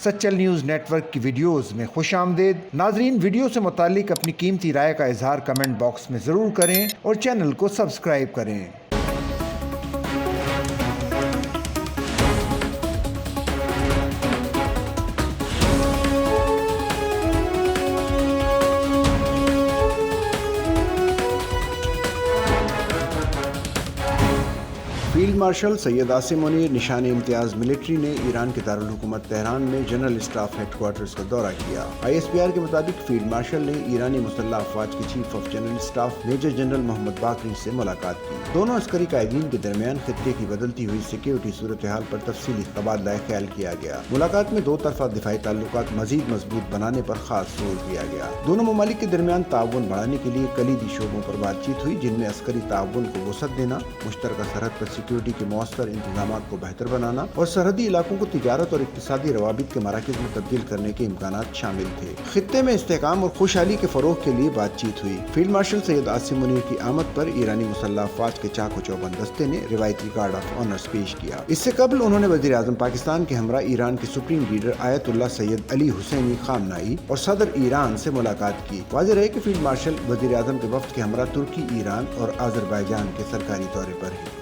Sachal news net work کی videos میں خوش آمدید۔ ناظرین، ویڈیو سے متعلق اپنی قیمتی رائے کا اظہار کمنٹ باکس میں ضرور کریں اور چینل کو سبسکرائب کریں۔ فیلڈ مارشل سید عاصم منیر نشان امتیاز ملٹری نے ایران کے دارالحکومت تہران میں جنرل اسٹاف ہیڈ کوارٹرز کا دورہ کیا۔ ISPR کے مطابق فیلڈ مارشل نے ایرانی مسلح افواج کے chief of general staff major general Mohammad Bagheri سے ملاقات کی۔ دونوں عسکری قائدین کے درمیان خطے کی بدلتی ہوئی سیکیورٹی صورتحال پر تفصیلی تبادلہ خیال کیا گیا۔ ملاقات میں دو طرفہ دفاعی تعلقات مزید مضبوط بنانے پر خاص زور دیا گیا۔ دونوں ممالک کے درمیان تعاون بڑھانے کے لیے کلیدی شعبوں پر بات چیت ہوئی، جن میں عسکری تعاون کو وسعت دینا، مشترکہ سرحد پر سیکیورٹی کے مؤثر انتظامات کو بہتر بنانا اور سرحدی علاقوں کو تجارت اور اقتصادی روابط کے مراکز میں تبدیل کرنے کے امکانات شامل تھے۔ خطے میں استحکام اور خوشحالی کے فروغ کے لیے بات چیت ہوئی۔ فیلڈ مارشل سید عاصم منیر کی آمد پر ایرانی مسلح افواج کے چاق و چوبند دستے نے روایتی گارڈ آف آنرز پیش کیا۔ اس سے قبل انہوں نے وزیر اعظم پاکستان کے ہمراہ ایران کے سپریم لیڈر آیت اللہ سید علی حسینی خامنائی اور صدر ایران سے ملاقات کی۔ واضح رہے کہ فیلڈ مارشل وزیر اعظم کے وفد کے ہمراہ ترکی، ایران اور آذربائیجان کے سرکاری دورے پر ہیں۔